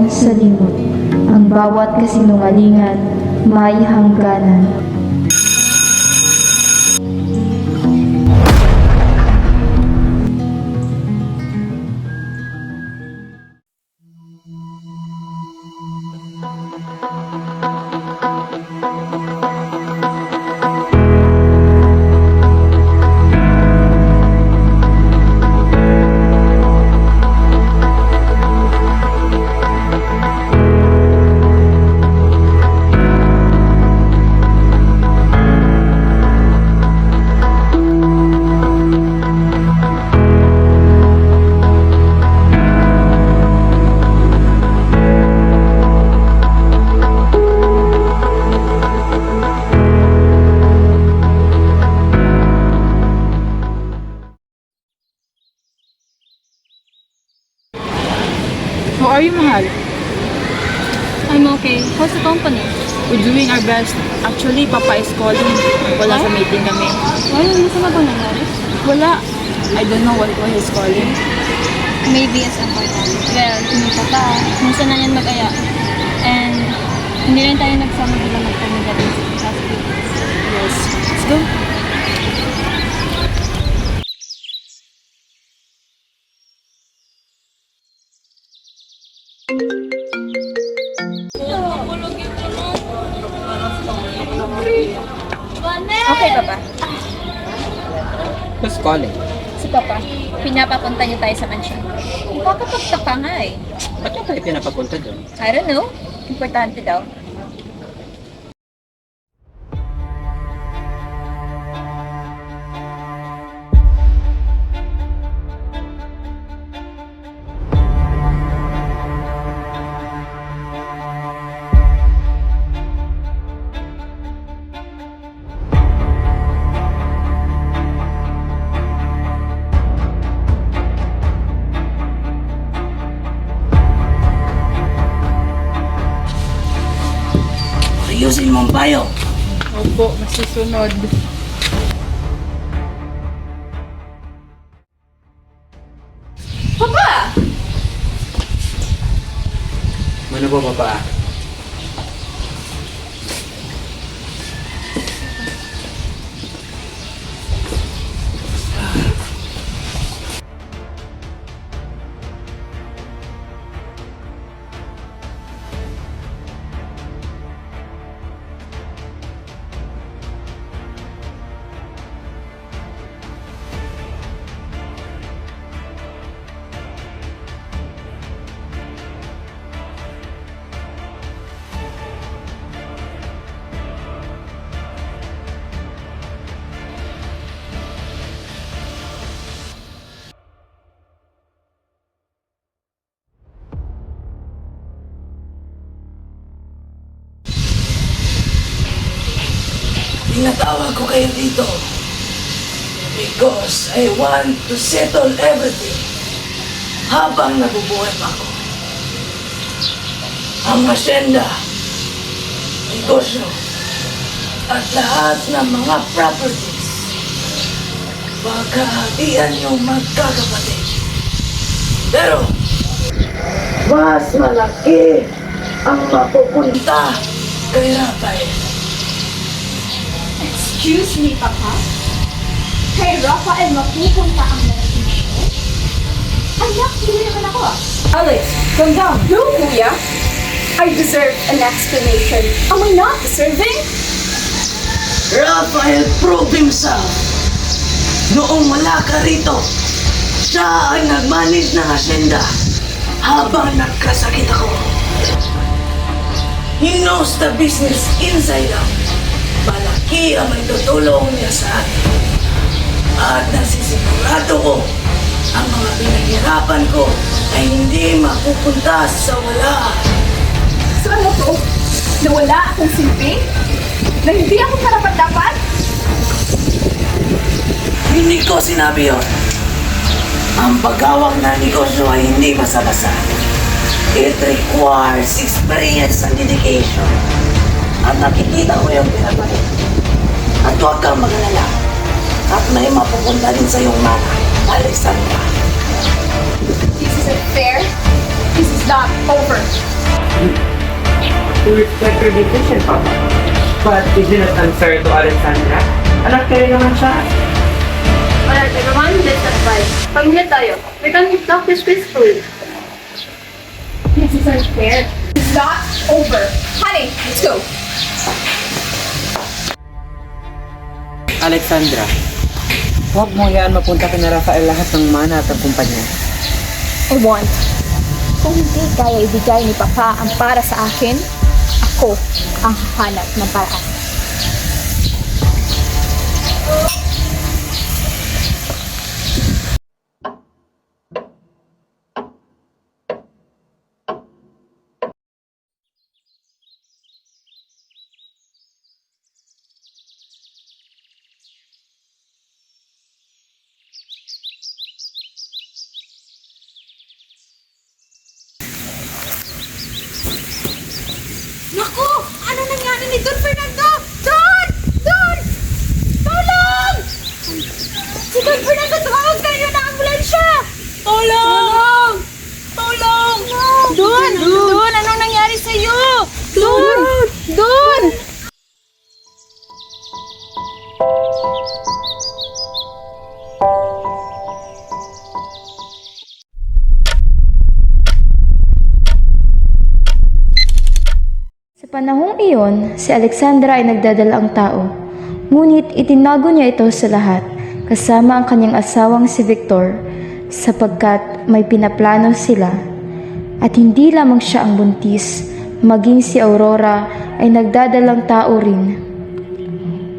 sa limot. Ang bawat kasinungalingan may hangganan. How are you, Mahal? I'm okay. How's the company? We're doing our best. Actually, Papa is calling. Wala sa meeting kami. Why? Ano na bang nangyari? Wala. I don't know why he's calling. Maybe it's important. Well, hindi pa pa. Minsan na yan mag-aya. And hindi rin tayo nagsama bilang magpamilya din sa last week. Yes. Let's go. Okay, Papa. Who's calling? Si Papa. Pinapapunta niyo tayo sa mansion. Ipapapagtaka nga eh. Ba't yung tayo pinapapunta doon? I don't know. Importante daw. Ayusin mo ang payo. Opo, masusunod. Ano po, Papa? Tinatawag ko kayo dito because I want to settle everything habang nabubuhay pa ako. Ang asyenda, negosyo, at lahat ng mga properties, pagkahatian yung magkakapatid. Pero, mas malaki ang mapupunta kay Rafael. Excuse me, Papa? Kay Rafael mapupunta ang relasyon? Anak, hindi naman ako ah. Alex, calm down. No, Kuya. I deserve an explanation. Am I not deserving? Rafael proved himself. Noong wala ka rito, siya ang nag-manage ng asyenda habang nagkasakit ako. He knows the business inside out. Malaki ang may tutulong niya sa akin. At nasisigurado ko, ang mga pinaghirapan ko ay hindi mapupunta sa wala. So ano to? Na wala akong silbi? Na hindi ako karapat-dapat? Hindi ko sinabi yun. Ang paghawak ng negosyo ay hindi basa-basa. It requires experience and dedication. At nakikita ko yung pinagbalit. At huwag kang mag-alala. At may mapupunta din sa iyong mana, Alexandra. This isn't fair. This is not over. To respect her decision, Papa. But isn't it unfair to Alexandra? Anak kayo naman siya. Alright, everyone, let's advise. Pamilya tayo. We can talk this peacefully. This is unfair. It's not over. Honey, let's go. Alexandra, huwag mo hayaan mapunta kina Rafael lahat ng mana at ang kumpanya. I want. Kung hindi kaya ibigay ni Papa ang para sa akin, ako ang hahanap ng paraan. Naku! Ano nangyari ni Don Fernando? Don! Don! Tulong! Si Don Fernando, tumawag kayo ng ambulansya! Tulong! Tulong! Don! Don! Anong nangyari sa'yo? Don! Don! Sa panahong iyon, si Alexandra ay nagdadalaang tao. Ngunit itinago niya ito sa lahat, kasama ang kanyang asawang si Victor, sapagkat may pinaplano sila. At hindi lamang siya ang buntis, maging si Aurora ay nagdadalang tao rin.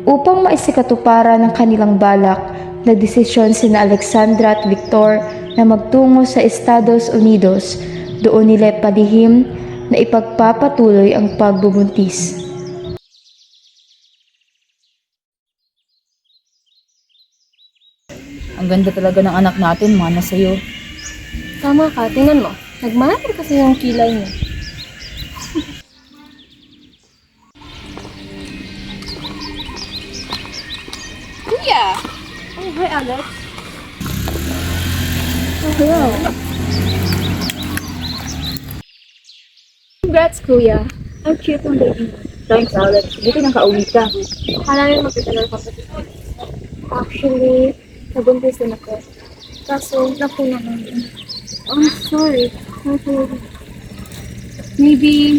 Upang maisikatuparan ng kanilang balak, nagdesisyon sina Alexandra at Victor na magtungo sa Estados Unidos. Doon nila palihim na ipagpapatuloy ang pagbubuntis. Ang ganda talaga ng anak natin, mana sa'yo. Tama ka, tingnan mo. Nagmatter kasi yung kilay niya. Kuya! Oh, hi, Alex. Congrats, Kuya. Ang cute ng baby. Thanks, Alex. Buti nang kauwi ka. Akala rin magtatagal pa sa dito. Actually, nabuntis din ako. Kaso, napuna namin. I'm sorry. Maybe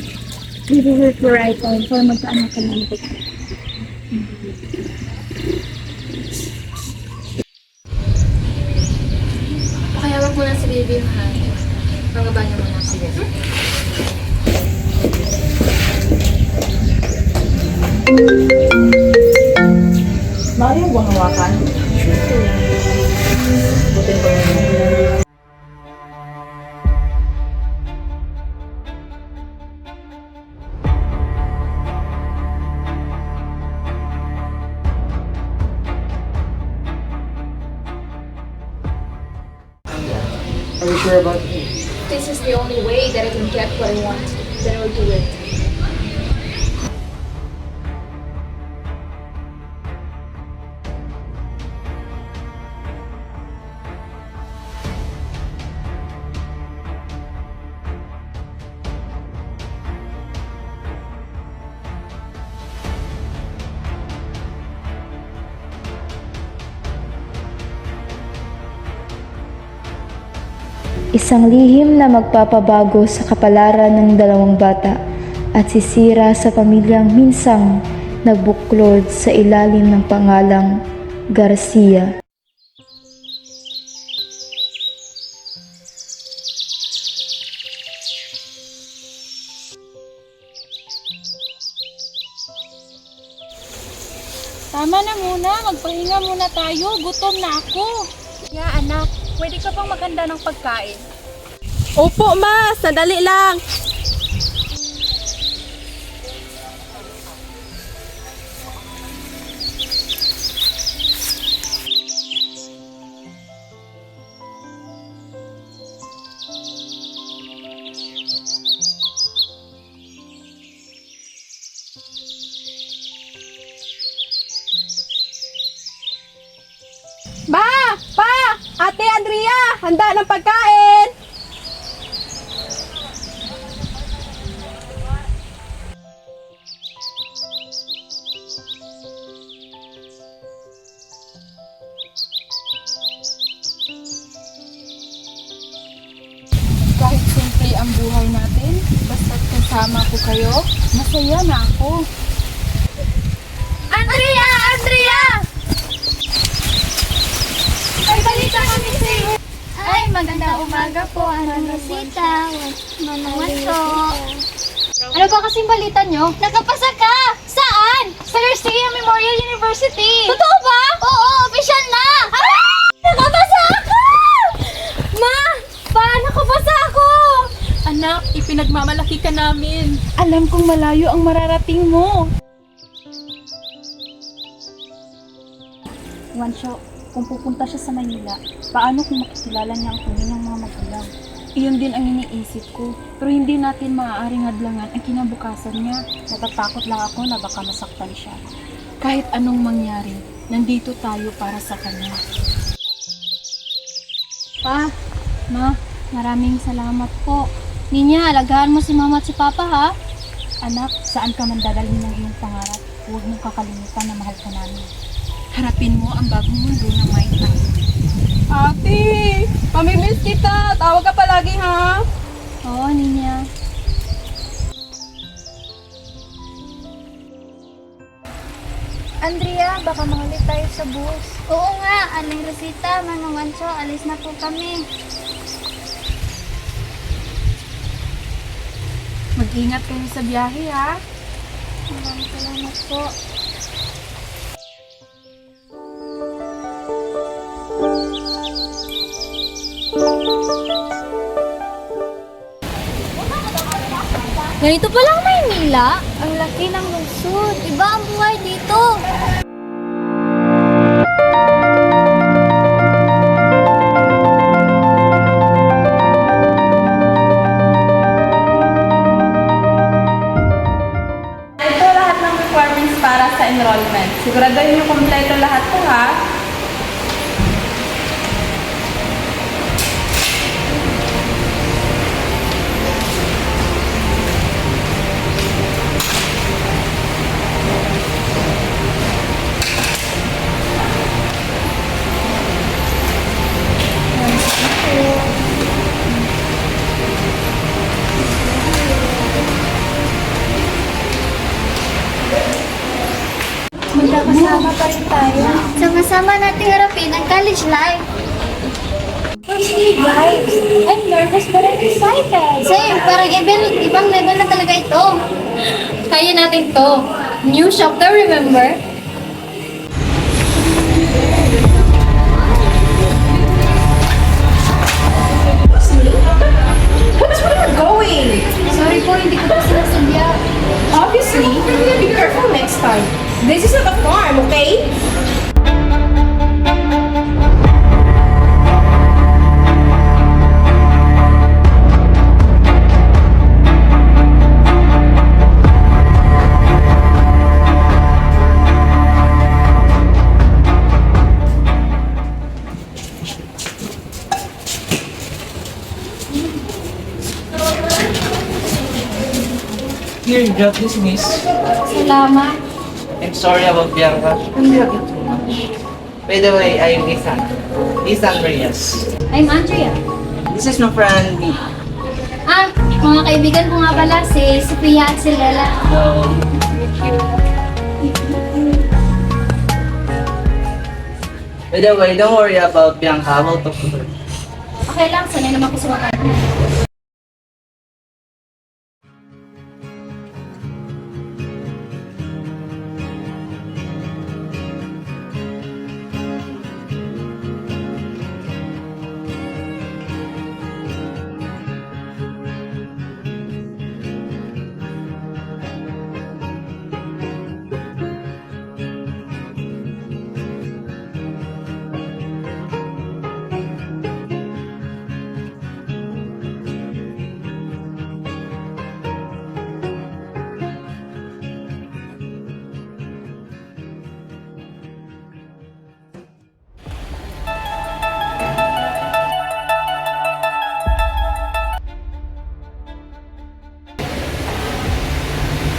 we're the right time para magkaanak ka namin. Kaya wag mo na si baby, ha? Pangaba niya muna. Sige. Mario, buwang hawakan. Butin ko yun. Are you sure about it? This is the only way that I can get what I want. Then I'll do it. Isang lihim na magpapabago sa kapalaran ng dalawang bata at sisira sa pamilyang minsang nagbuklod sa ilalim ng pangalang Garcia. Tama na muna, magpahinga muna tayo. Gutom na ako. Yeah, anak. Pwede ka bang maganda ng pagkain? Opo, ma. Sandali lang. Ma! Pa! Ate Andrea! Handa ng pagkain! ang buhay natin. Basta't kasama ko kayo, masaya na ako. Andrea! Andrea! Ay, balita kami sa'yo. Ay, magandang umaga po, Anong Rosita. Manalo. Ano ba kasing balita nyo? Nakapasa ka! Saan? Sa Garcia Memorial University! Totoo ba? Oo, official na! Nakapasa ako! Ma! Pa, nakapasa ako! Anak, ipinagmamalaki ka namin. Alam kong malayo ang mararating mo. Wansyo, kung pupunta siya sa Manila, paano kung makikilala niya ang tunay ng mga magulang? Iyon din ang iniisip ko. Pero hindi natin maaaring hadlangan ang kinabukasan niya. Natatakot lang ako na baka masaktan siya. Kahit anong mangyari, nandito tayo para sa kanya. Pa, ma, maraming salamat po. Ninya, alagaan mo si mama at si papa ha. Anak, saan ka man dadalhin ng iyong pangarap, huwag mong kakalimutan na mahal ka namin. Harapin mo ang bagong mundo na may tayo. Ate! Pamimiss kita! Tawag ka palagi, ha? Oo, Ninya. Andrea, baka mahulit tayo sa bus. Oo nga, Aling Rosita, Manong Ancho, alis na po kami. Mag-ingat kayo sa biyahe, ha? Maraming salamat po. Ganito pa lang Maynila. Ang laki ng lungsod. Iba ang buhay dito. Ito lahat ng requirements para sa enrollment. Siguraduhin niyo kompleto lahat po, ha? Magkakasama pa rin tayo. Sama-sama natin harapin ang college life. Vibes. I'm nervous but I'm excited. Same, parang ibang level na talaga ito. Kaya natin to. New chapter, remember? What's where you're going? Sorry po, hindi ko po sinasadya. Obviously, be careful next time. This is not a farm, okay? Here, drop this, miss. Salamat. I'm sorry about Bianca. Don't be too much. By the way, I'm Ethan. Ethan Reyes. I'm Andrea. This is my friend B. Ah, mga kaibigan ko nga pala, si Sophia at si Lela. By the way, don't worry about Bianca. I will talk to her. Okay lang, sanay naman ko sa mga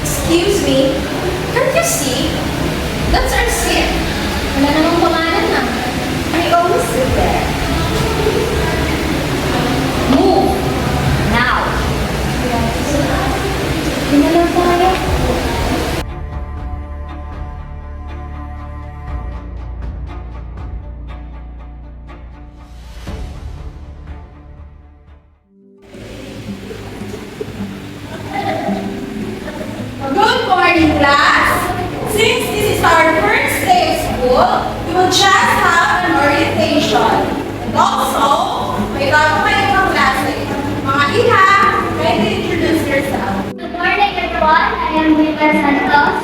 Excuse me, can't you see? That's our seat. Wala namang pangalan na. I always sit there. Move! Now! we will just have an orientation. And also, may bago kayong klase. Mga iha, kindly introduce yourself. Good morning, everyone. I am Rita Santos.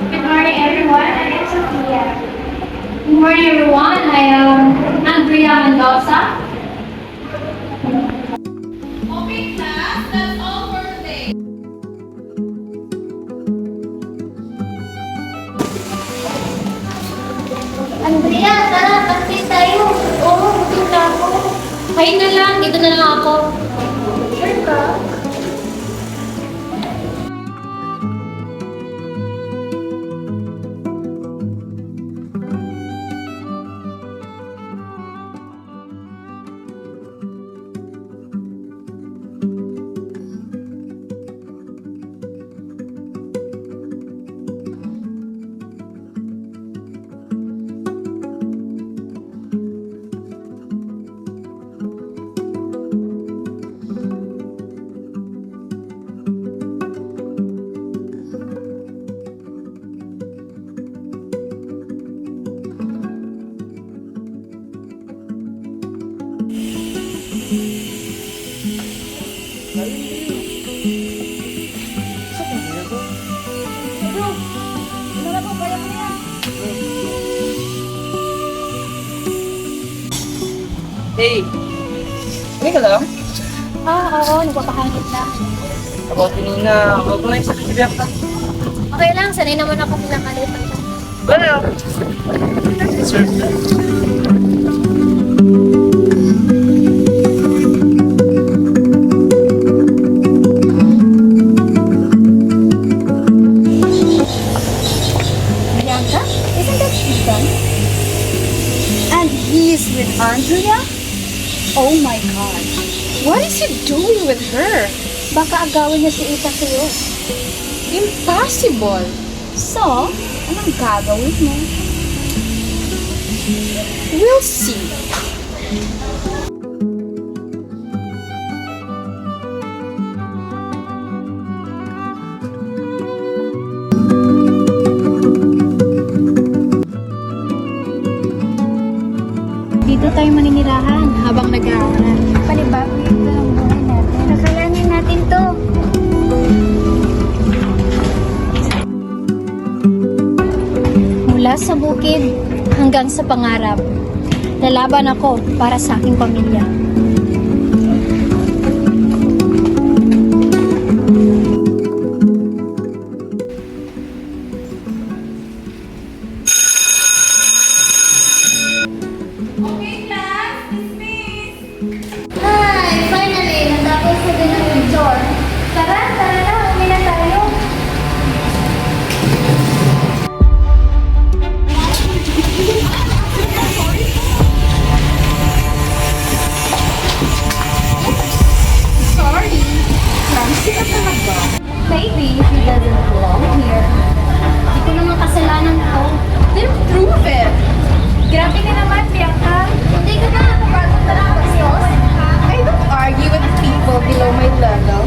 Good morning, everyone. I am Sophia. Good morning, everyone. I am Andrea Mendoza. Okay, class, that's all for today. Andrea, tara, practice tayo. Oo, gutom na ako. Kain na lang, dito na lang ako. Sure ka? Hey! Hindi ka lang? Oo, nagpapahangit na. Ako, tinina. Huwag mo na yung sakit si Bianca. Okay lang, sanay naman ako pinakalitan. Well, Bianca, isn't that Ethan? And he's with Andrea? Oh my God. What is he doing with her? Baka agawin niya si Ethan sa'yo. Impossible. So, anong gagawin mo? We'll see. Dito tayo maninirahan habang nag-aaral. Panibago yung talang buhay natin. Kakayanin natin to. Mula sa bukid hanggang sa pangarap, lalaban ako para sa aking pamilya. Okay, class, dismiss. Hi! Finally, natapos ko din ang picture. Tara, tara na, uwi na tayo. Sorry. Clumsy ka talaga. Maybe if he doesn't belong here. Hindi ko naman kasalanan to. Then prove it. Grabe ka naman, Bianca. Hindi ka na napapagod na lang bastos. I don't argue with people below my level.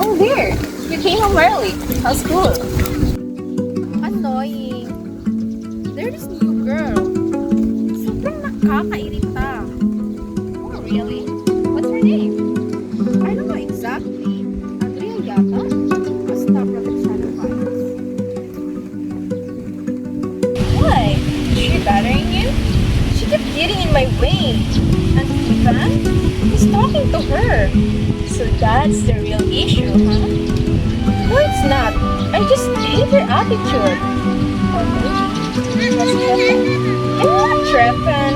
Oh, there. You came home early. How's school? Annoying. There's this new girl. Sobrang nakakairita. Oh, really? What's her name? I don't know exactly. Andrea yata? Basta protection vibes. Why? Is she bothering you? She kept getting in my way. And Ivan? He's talking to her. So that's the real issue, huh? No, it's not. I just hate her attitude. Okay. What's Trepan? I'm not Trepan.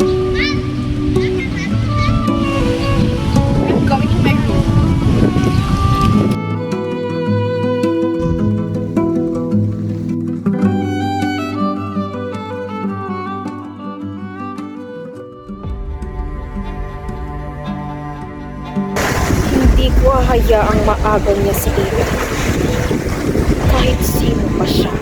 I'm going to my room. Hindi ko hahayaang maagal niya si Eva. Kahit sino pa siya.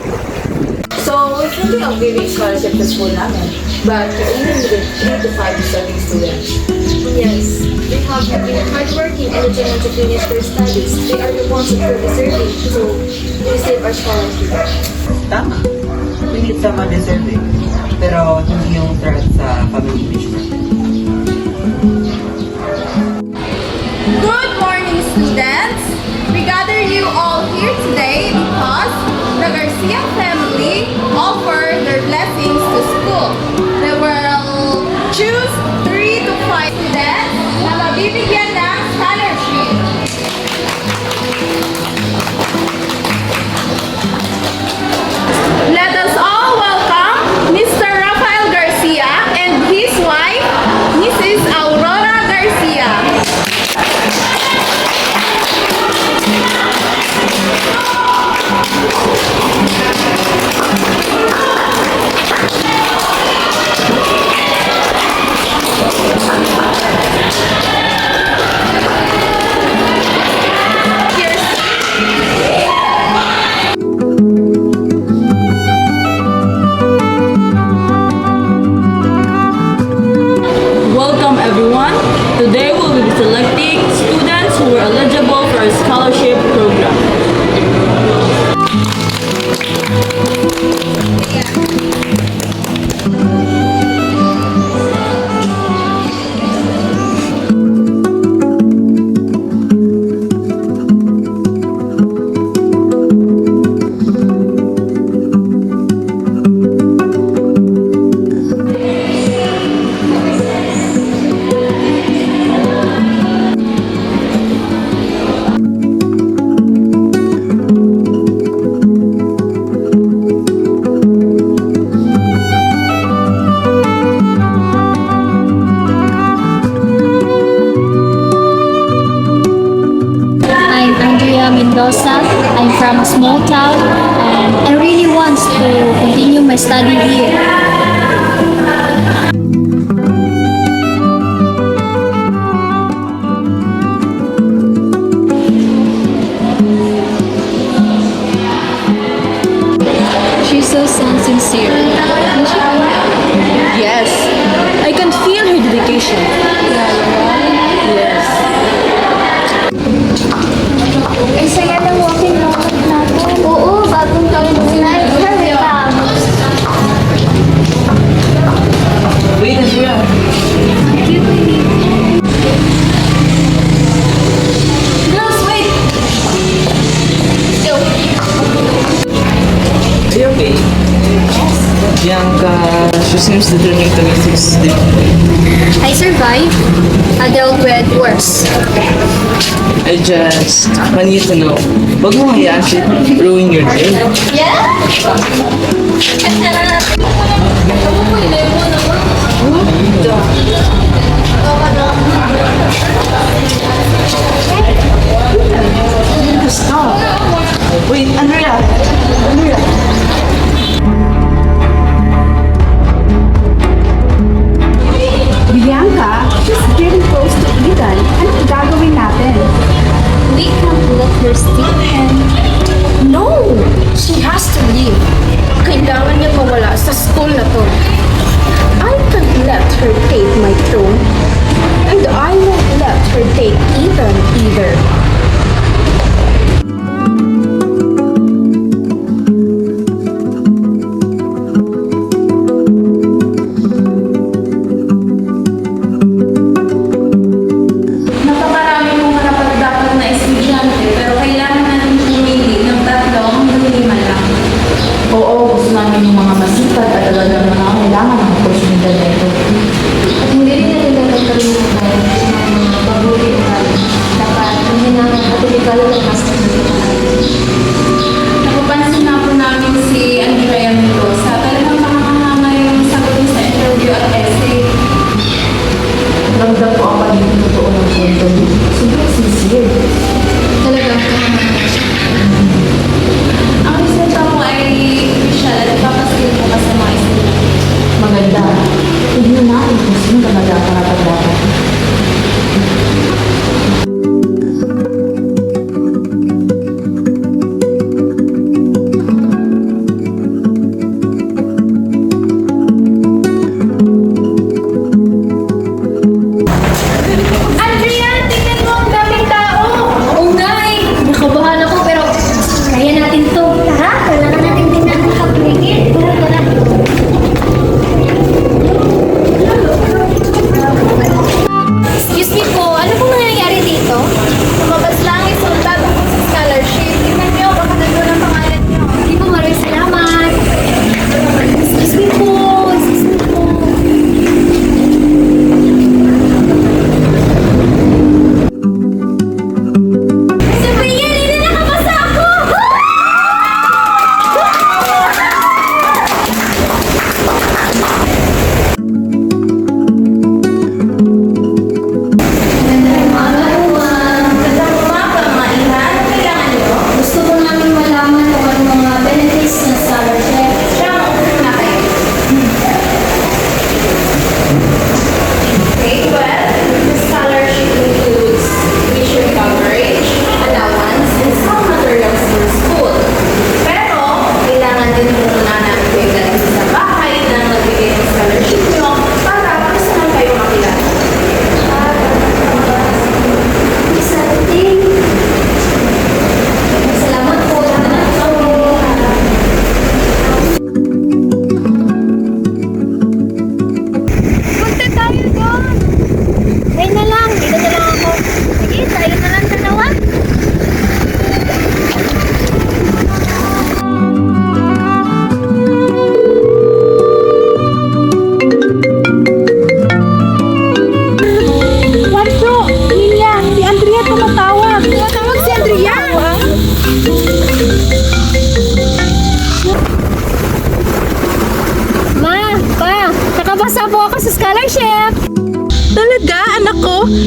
So, we're thinking of giving scholarship to school namin. But we're aiming with 3 to 5 deserving students. Yes, they have been hardworking and determined to finish their studies. They are the ones who are deserving to receive our scholarship. Tama. Hindi sama deserving. Pero hindi yung threat sa family mission. Good morning, students! We gather you all here today because the Garcia family offer their blessings to school. They will choose 3 to 5 students na mabibigyan ng scholarship. Let us all welcome Mr. Rafael Garcia and his wife, Mrs. Aurora Garcia. Welcome everyone. Today we will be selecting students who are eligible for a scholarship program. I'm Andrea Mendoza. I'm from a small town and I really want to continue my study here. She so sounds sincere. Yes, I can feel her dedication. Yes. Ay, saya ng walking route natin. Oo, bagong taon na. Hurry up. Wait, Andrea. Girls, wait! Are you okay? Bianca, she seems determined to make things different. I survived. I dealt with worse. I just want you to know, wag mo hayaan siya ruin your day. Stop. Wait, Andrea. Bianca, she's getting close to Ethan. Anong gagawin natin? We can't let her stay and No! She has to leave. Kailangan niya mawala sa school na to. I can't let her take my throne. And I won't let her take Ethan either. Napakarami mong karapat-dapat na estudyante pero kailangan natin pumili ng 3 hanggang 5 lang. Oo, gusto namin yung mga masipag at talagang nangangailangan ng oportunidad na ito. at hindi rin natin dapat kalimutan ng mga paborito natin. Dapat hindi naman katilikala ng master Napapansin na po namin si Andrea Mendoza. Talagang makakahanga yung sagot niya sa interview at essay. Ramdam ko ang pagiging totoo ng kwento niyo. Sobrang sincere. Talagang kahanga siya. Ang resulta mo ay official at ipapaskil mo ka sa mga estudyante. Maganda. Tignan natin kung sino talaga ang karapat-dapat.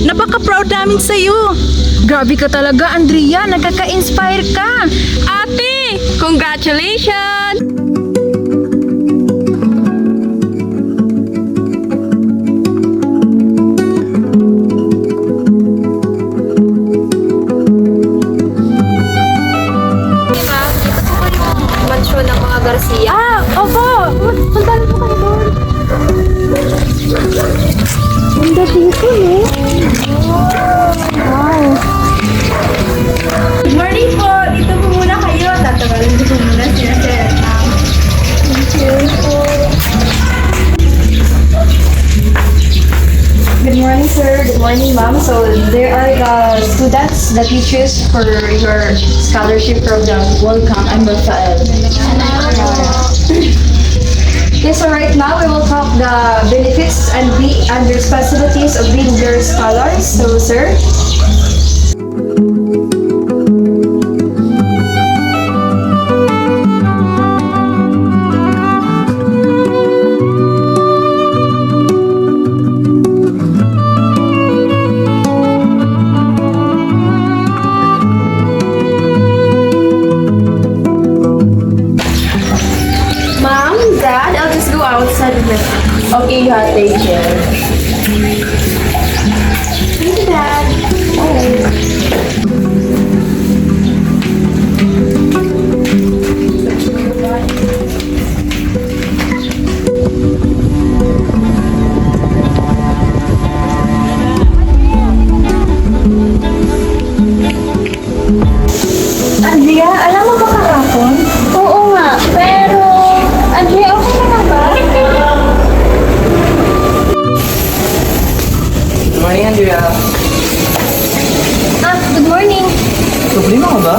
Napaka-proud namin sa'yo. Grabe ka talaga, Andrea. Nagkaka-inspire ka. Ate! Congratulations! Mansyon ng mga Garcia. Ah, opo. Punta po kayo doon. Ganda dito, no? Wow. Good morning po! Dito po muna kayo. Tatawarin ko po muna sila sir. Thank you po. Good morning, sir. Good morning, ma'am. So, there are students that you choose for your scholarship program. Welcome. I'm Rafael. Yes, so right now we will talk the benefits and responsibilities of being your scholars. So, sir. Mom, Dad, I'll just go outside with Okay, you have teacher. Thank you, Dad. Andrea, alam mo ba kahapon? Oo nga, pero... Andrea, okay ka na ba? Good morning, Andrea. Ah, good morning. Problema ka ba?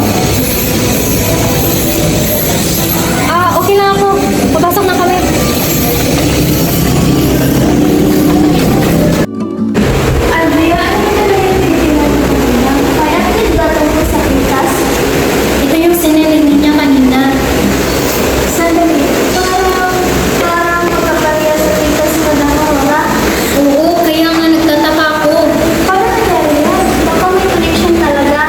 Ah, okay na ako. Papasok na kami. Andrea, ano na lang yung pinag-iwan? Kaya ba tungkol sa pintas? Ito yung sinilin niya kanina. Sandali. Parang magkakariya sa pintas mo na wala. Oo, kaya nga nagtataka ako. Parang nangyari yan. Baka may connection talaga.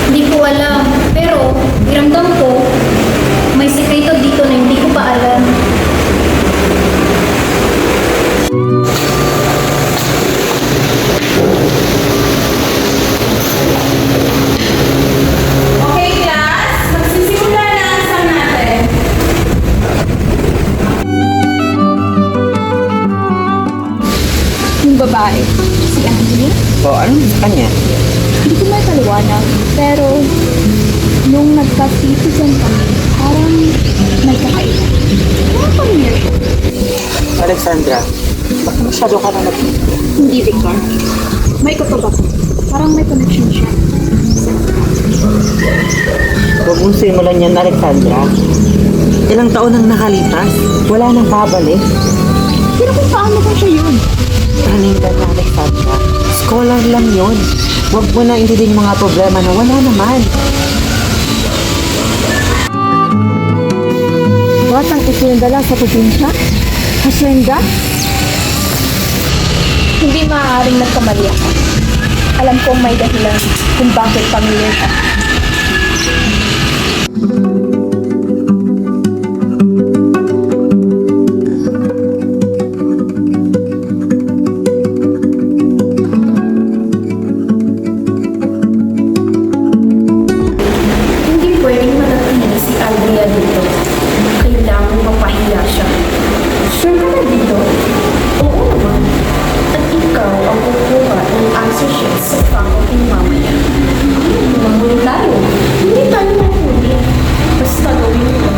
Hindi ko alam. Pero, iramdam ko, may sekreto dito na hindi ko pa alam. Okay, class. Magsisimula na ang exam natin. Yung babae, si Angie, O, ano sa kanya? hindi ko mapaliwanag. Pero, nung nagka-citizen kami, parang may kakaiba. Ano pa niya? Alexandra, bakit masyado ka na Hindi, Victor. May kutubak. Parang may connection siya. Huwag mong simulan yan, Alexandra. Ilang taon nang nakalipas, wala nang babalik. Pero kung paano pa siya yun? Paninda na, Alexandra. Scholar lang yun. Huwag mo na intindihin mga problema na wala naman. Batang isinadala sa probinsya? Hacienda? Hindi maaaring nagkamali ako. Alam kong may dahilan kung bakit pamilya ka. Hindi pwedeng manatili si Andrea dito. Kailangan mapahiya siya. Sure ka na dito? Oo naman. At ikaw ang kukuha ng answer sheet sa faculty mamaya. Mahuli tayo. Hindi tayo mahuli. Basta gawin mo.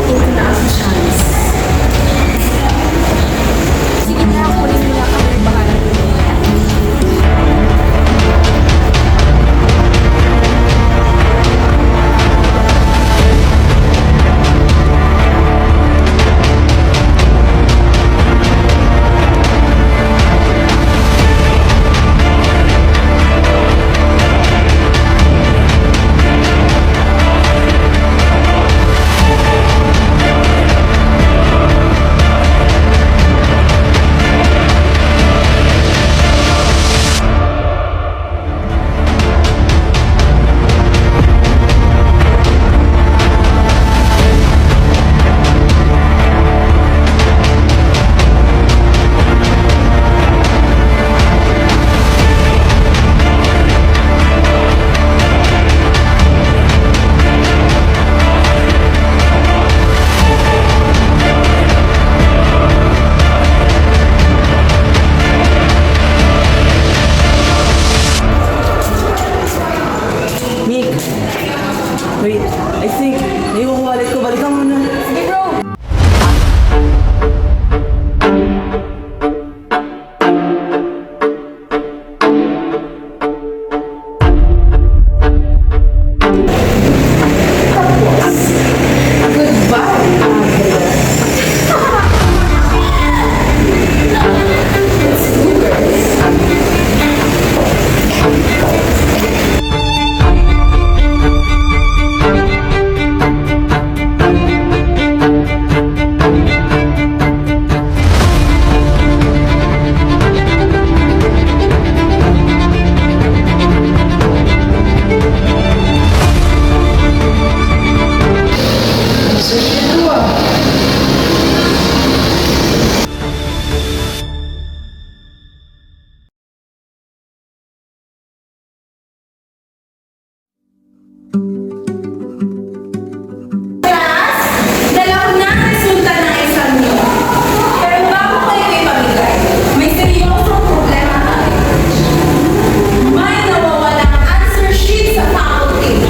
Ito na ang chance. Naiwan ko wallet ko. Balikan mo na. Sige, bro. Dalaw na ang resulta ng exam niyo. Pero bago kayo ipamigay, may seryosong problema tayo. May nawawalang answer sheet sa faculty.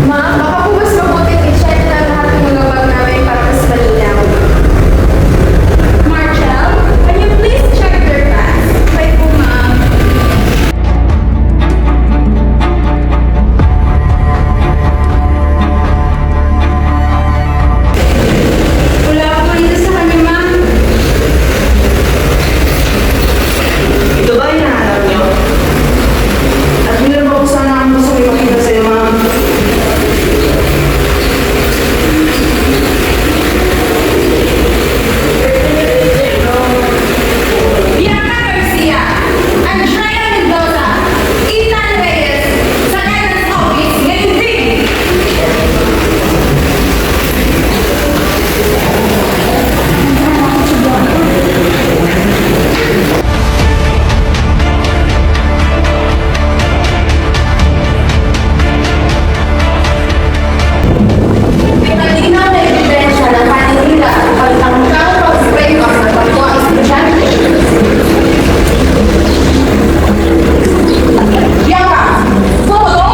Ma, baka po mas mabuti i-check na lahat ng mga bag namin para mas malinaw. Marshall, can you please check their bags? Okay po, ma'am. Wala po dito sa kanya, ma'am. Ito ba yung hinahanap niyo? At meron ba ko sana ang gusto ko makita sa'yo, ma'am? Bianca Garcia, Andrea Mendoza, Ethan Reyes, sa guidance office, ngayon din. May malinaw na ebidensya ng paninira at pagtangkang pag-break off ng pagko ang estudyante. Bianca, solo!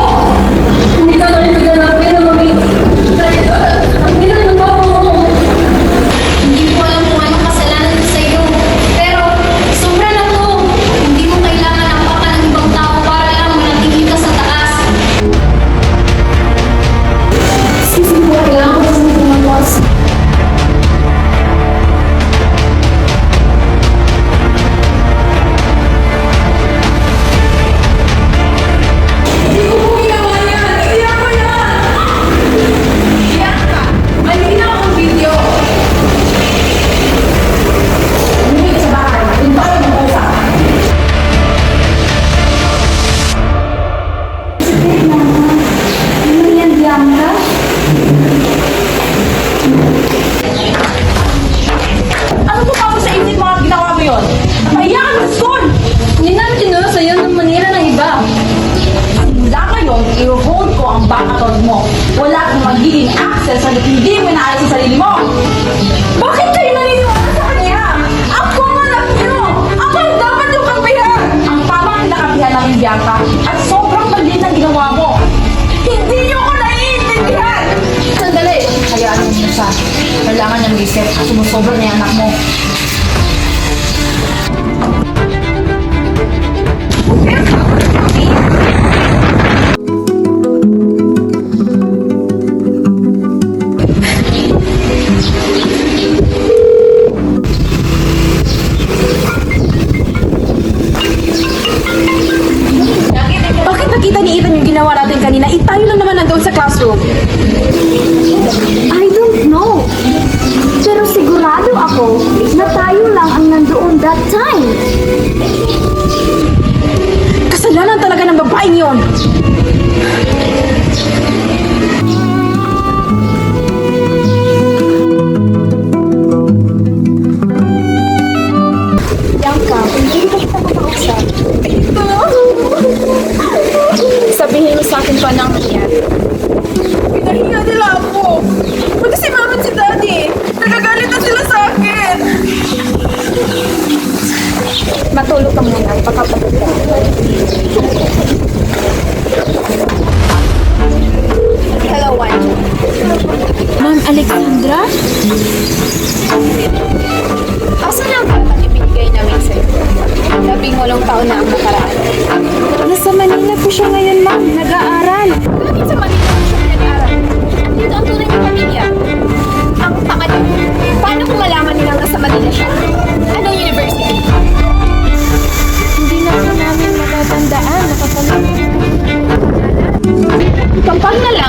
Hindi ka nalibigyan ng pera, mami. Ang ginagawa mo. Hindi ko alam kung anong kasalanan ko sa iyo. Pero, sobra na to. Hindi mo kailangan ang paka ng ibang tao para lang manatili ka sa taas. Sisi po, kailangan ko kasi tumawas. Hindi ko po ginawa yan! Hindi ako yan! Bianca, malinaw ang video. Umuwi sa bahay. Doon tayo mag-usap. Ano yan, Bianca? Ano po pa sa isip mga ginawa mo yun? Kaya ka ng school! Hindi namin tinuro sa'yo ng manira ng iba. Mula ngayon, i-hold ko ang bank account mo. Wala kang magiging access sa hindi mo inaalis sa sarili mo. Bakit kayo naniniwala sa kanya? Ako ang anak niyo! Ako ang dapat yung kampihan! Ang tamang kinakapihan namin, Bianca, at sobrang mali na ginawa mo. Hindi niyo ko naiintindihan! Sandali! Hayaan mo siya. Kailangan niyang isip at sumusobra na yung anak mo. Bakit nakita ni Ethan yung ginawa natin kanina? Tayo lang naman nandoon sa classroom. I don't know. Pero sigurado ako na tayo lang ang nandoon that time. Kasalanan talaga ng babaeng yon. Bianca, hindi ko kita makausap. Sabihin mo sa akin pa nang nangyari. Pinahinga nila ako. Pati si mama at si daddy. Nagagalit na sila sa akin. Matulog ka muna. Pakapagod ka.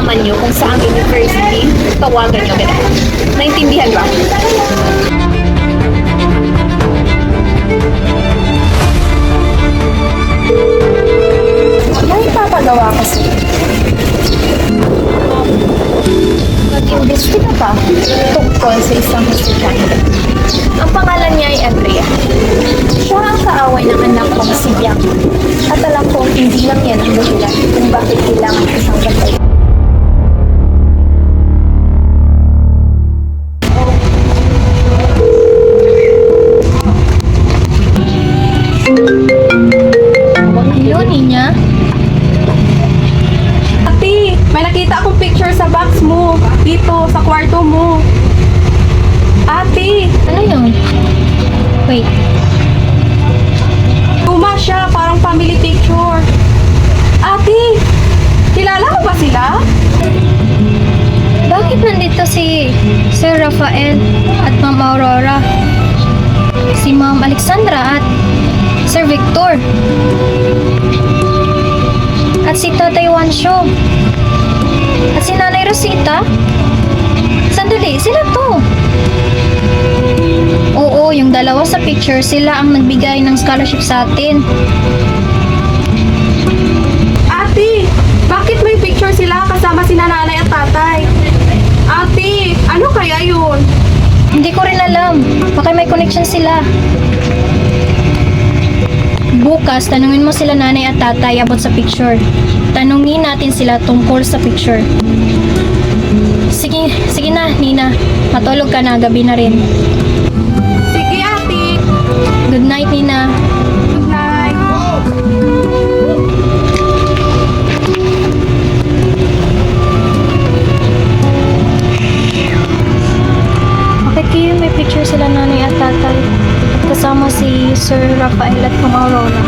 malaman nyo kung saang university, tawagan nyo kita. Naintindihan ba? May papagawa kasi. Nag-investiga ka tungkol sa isang estudyante. Ang pangalan niya ay Andrea. Siya ang kaaway ng anak kong si Bianca. At alam kong hindi lang yan ang dahilan kung bakit kailangan isang bantay. Hello, Ninya. Ate, may nakita akong picture sa box mo. Dito, sa kwarto mo. Ate, Ano yun? Wait. luma siya. Parang family picture. Ate, kilala mo ba sila? Bakit nandito si Sir Rafael at Ma'am Aurora? Si Ma'am Alexandra at Sir Victor. At si Tatay Wansyo. At si Nanay Rosita. Sandali, sila to. Oo, yung dalawa sa picture, sila ang nagbigay ng scholarship sa atin. Ate, bakit may picture sila kasama si nanay at tatay? Ate, ano kaya yun? Hindi ko rin alam. Baka may connection sila. Bukas, tanungin mo sila nanay at tatay about sa picture. Tanungin natin sila tungkol sa picture. Sige na, Nina. Matulog ka na, gabi na rin. Sige, ate. Good night, Nina. Good night. Bakit kayo may picture sila nanay at tatay? Kasama si Sir Rafael at Ma'am Aurora.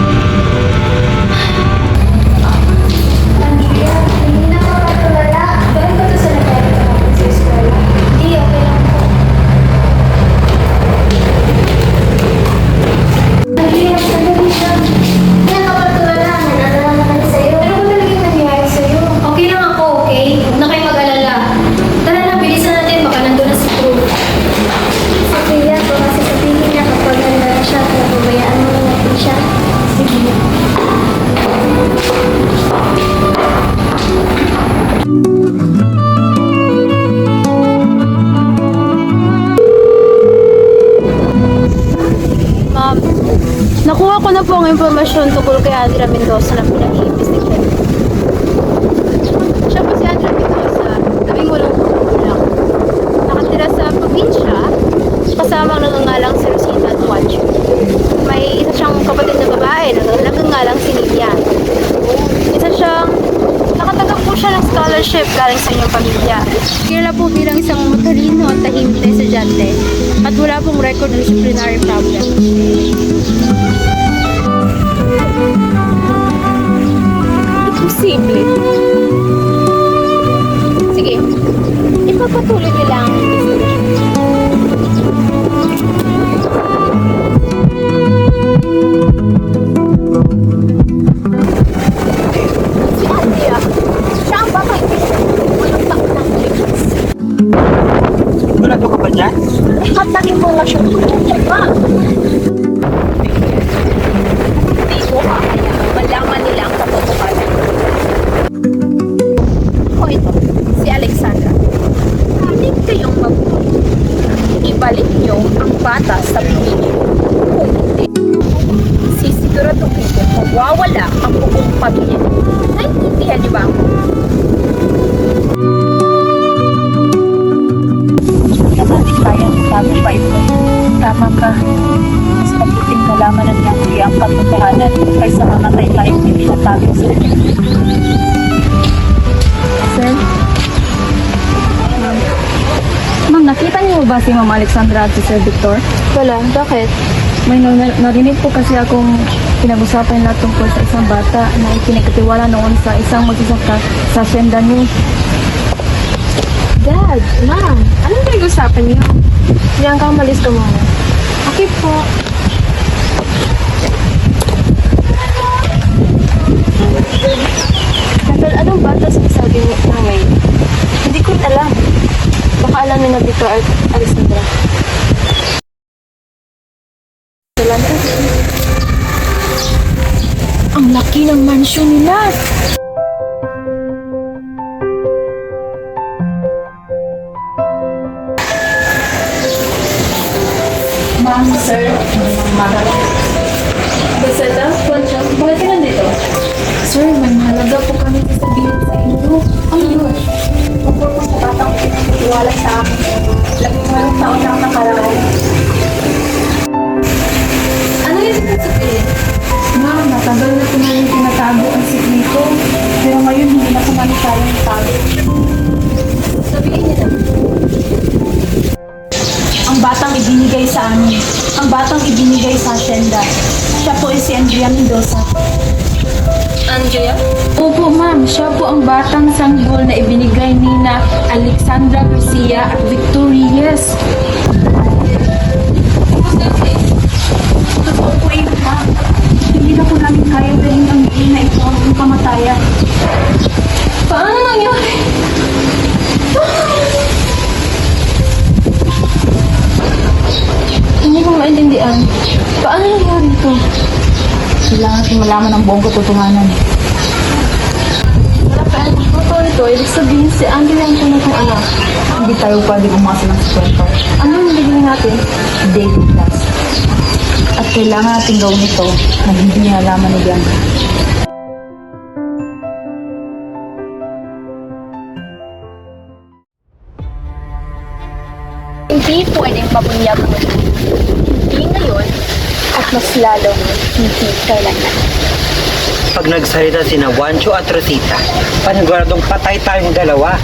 Andrea, hindi na ako natulala. Bakit ba ito sa nagkakaroon sa eskwela? Hindi, okay lang po. Andrea, sandali siya. Hindi na ako natulala. Nag-alala naman sa'yo. Ano ba talagang nangyayari sa'yo? Okay lang ako, okay? Huwag na kayo mag-alala. Tara na, bilisan natin. Baka nandun na si True. Sophia, baka sasabihin niya kapag handa na siya, kaya pabayaan mo na natin siya. Sige. Ma'am, nakuha ko na po ang impormasyon tungkol kay Andrea Mendoza na pinag-iimbestigahan. Siya po si Andrea Mendoza, 18 lang. Nakatira sa probinsya, kasama ang nangangalang si Rosita at Juancho. May isa siyang kapatid na babae na nangangalang si Lilia. Isa siyang nakatanggap po siya ng scholarship galing sa inyong pamilya. Kilala po bilang isang matalino at tahimik na estudyante at wala pong record ng disciplinary problem. Imposible. Sige, ipagpatuloy nila ang investigation. Si Andrea, siya ang papaitin walang taon ng Philippines. Sigurado ka ba dyan? Lahat ng impormasyon ko ba? Hindi ko kaya malaman nila ang katotohanan. O ito, si Alexandra. Hindi kayong mabuti. Ibalik niyo ang bata sa pamilya. Kung hindi, sisiguraduhin ko mawawala ang buong pamilya. Naintindihan niyo ba? Sabi pa ito. Tama ka. Mas mabuting nalaman ng nangyari ang katotohanan kaysa mamatay tayo hindi na tayo sa Sir? Ma'am, nakita niyo ba si Ma'am Alexandra at si Sir Victor? Wala, bakit? May narinig po kasi akong pinag-usapan nila tungkol sa isang bata na ipinagkatiwala noon sa isang magsasaka sa Hacienda niyo. Dad, Ma'am, anong pinag-usapan niyo? Diyan ka, umalis ka muna. Okay po. Anong bata sinasabi mo na may amin na Victor at Alessandra. Ang laki ng mansyon nila. Ma'am, sir, madam. Baseta, Poncho, bakit ka nandito? Sir, may mahalaga po kami sasabihin sa inyo. Ano yun? Tungkol po sa batang pinagtiwala sa akin. 12 taon na ang nakaraan. Ano yung sasabihin? Ma'am, matagal na po namin tinatago ang sikreto. Pero ngayon, hindi na kumani kayang tabi. Sabihin niyo na. Ang batang ibinigay sa amin. Ang batang ibinigay sa asyenda. Siya po ay si Andrea Mendoza. Andrea? Opo, ma'am. Siya po ang batang sanggol na ibinigay ni na Alexandra Garcia at Victor Reyes. Totoo po eh, ma'am. Hindi na po namin kaya dalhin ang diin na ito ang kamatayan. Paano nangyari? Hindi ko maintindihan. Paano nangyari ito? Kailangan natin malaman ang buong katotohanan. Totoo ito, ibig sabihin si Andrea ang tunay kong anak. Hindi tayo pwede umasa ng kwento. Ano ang bigyan natin? David Plus. At kailangan natin gawin ito na hindi niya nalaman ni Bianca. Hindi pwedeng mabunyag mo. Hindi ngayon at mas lalong hindi kailanman. Pag nagsalita sina Juancho at Rosita, paniguradong patay tayong dalawa.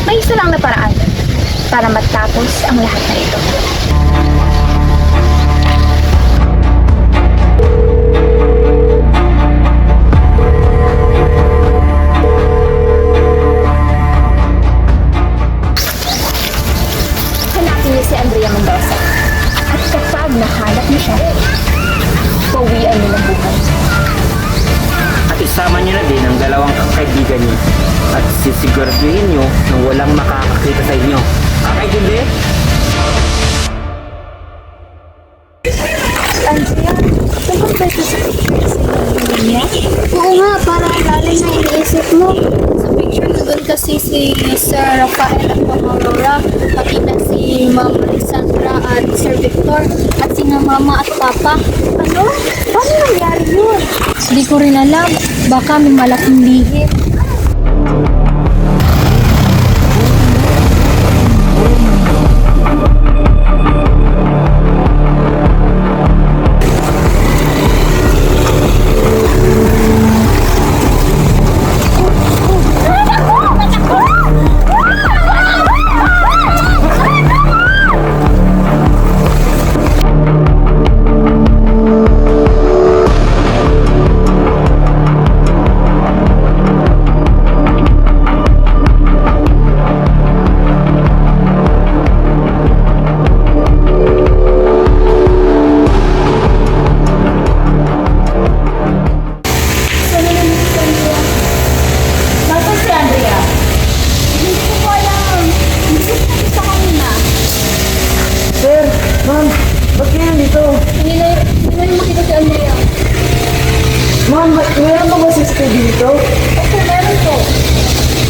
May isa lang na paraan para matapos ang lahat na ito. Hanapin niyo si Andrea Mendoza. At kapag nahanap niyo siya, bawian niyo ng buhay. At isama niyo na din ang dalawang kaibigan niyo. At sisiguraduhin niyo na walang makakakita sa inyo. Kakaintindi? Andrea, dapat ba ito sa picture sa niya? Oo nga, parang lalim na iniisip mo. Sa picture na doon kasi si Sir Rafael at Ma'am Aurora, pati na si Ma'am Alessandra at Sir Victor, at sina Mama at Papa. Ano? Paano nangyari yun? Hindi ko rin alam. Baka may malaking lihim.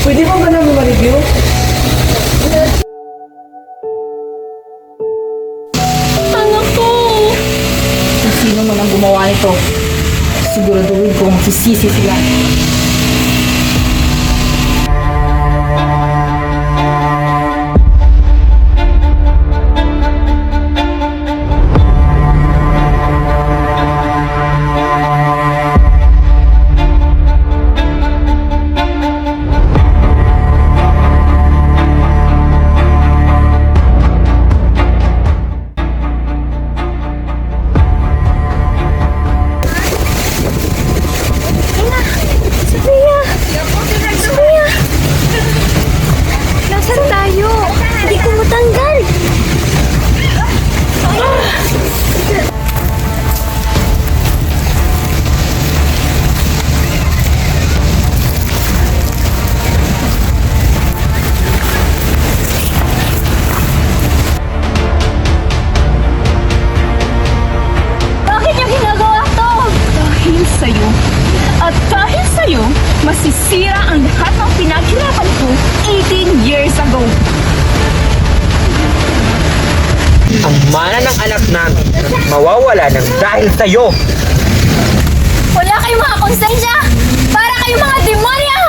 Pwede mo ba namin ma-review? Anak ko! Kung sino man ang gumawa nito, siguraduhin kong sisisi sila. mana ng anak namin mawawala ng dahil sa'yo. Wala kayong mga konsensya! Para kayong mga demonyo!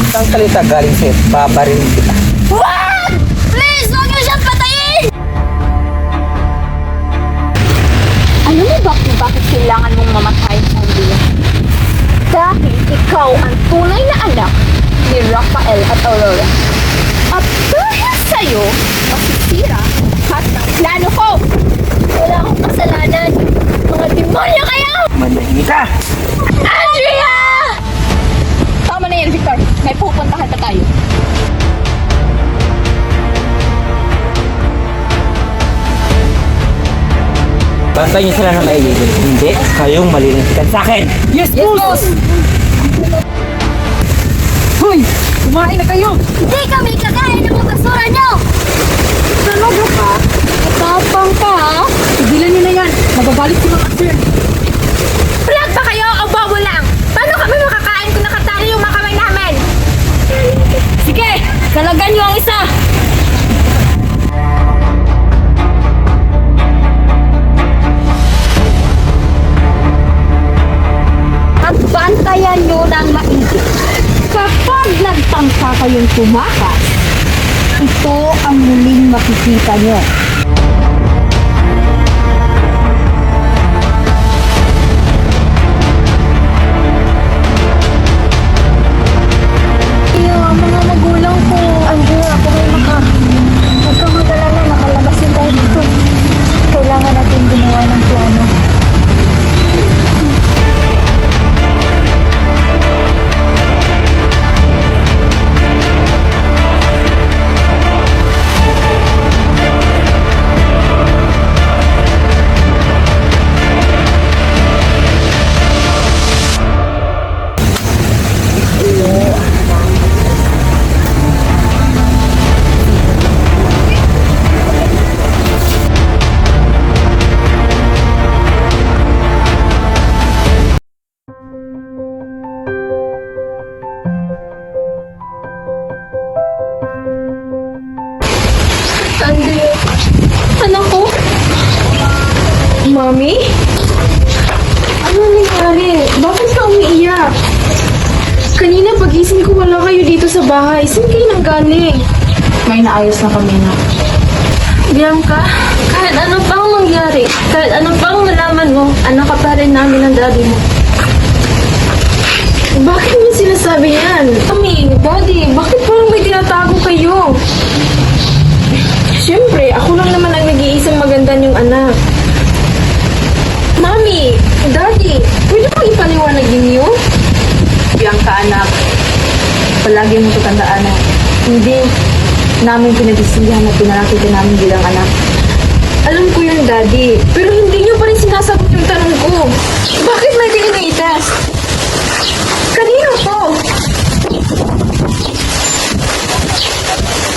Isang salita galing sa'yo, babarilin kita. Wag! Please, huwag niyo siyang patayin! Alam mo ba kung bakit kailangan mong mamatay, Andrea? Dahil ikaw ang tunay na anak ni Rafael at Aurora. At dahil sa'yo, masisira lahat ng plano ko! Wala akong kasalanan! Mga demonyo kayo! Manahimik ka! Andrea! Tama na yan, Victor. May pupuntahan na tayo. Bantay niyo sila na maigil. Hindi, kayong malilintikan sa akin! Yes, boss! Hoy! Kumain na kayo! Hindi kami kakain ng mga basura nyo! Talaga ka? Tapang ka, ha? Tigilan niyo na yan. Mababalik si mga sir. Vlog ba kayo o bobo lang? Paano kami makakain kung nakatali yung mga kamay namin? Sige! Kalagan niyo ang isa! At bantayan nyo ng maigi. Kapag nagtangka kayong tumakas, ito ang muling makikita nyo. Mga magulang ko, Andrea, kung may huwag kang mag-alala, nakalabas yung tayo dito. Kailangan natin gumawa ng plano. Andrea, anak ko? Mami? Ano nangyari? Bakit ka umiiyak? Kanina pagising ko wala kayo dito sa bahay. Saan kayo nanggaling? May naayos na kami na. Bianca, kahit ano pang mangyari, kahit ano pang malaman mo, anak ka pa rin namin ng daddy mo. Bakit niyo sinasabi yan? Mami, daddy, bakit parang may tinatago kayo? Siyempre, ako lang naman ang nag-iisang maganda niyong anak. Mami, daddy, pwede bang ipaliwanag ninyo? Bianca, anak, palagi mo tatandaan na hindi namin pinagsisihan na pinakita namin bilang anak. Alam ko yun, daddy, pero hindi niyo pa rin sinasagot yung tanong ko. Bakit may DNA test? Kanino to?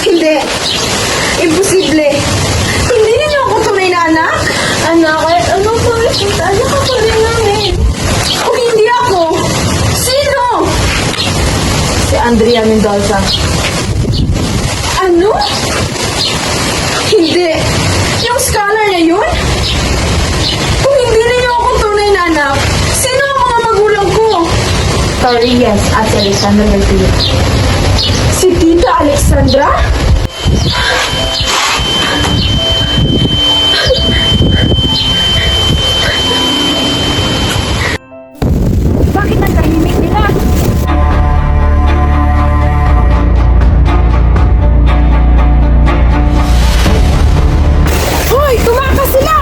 Hindi. Imposible. Hindi niyo ako tunay na anak? Anak, kahit ano pa rin, anak ka pa rin namin. Kung hindi ako, sino? Si Andrea Mendoza. Ano? Hindi. Yung scholar na yun? Kung hindi ninyo ako tunay na anak, sino ang mga magulang ko? Torres at Alexander Garcia. Si Tita Alexandra? Bakit ang tahimik nila? Hoy! Tumakas sila!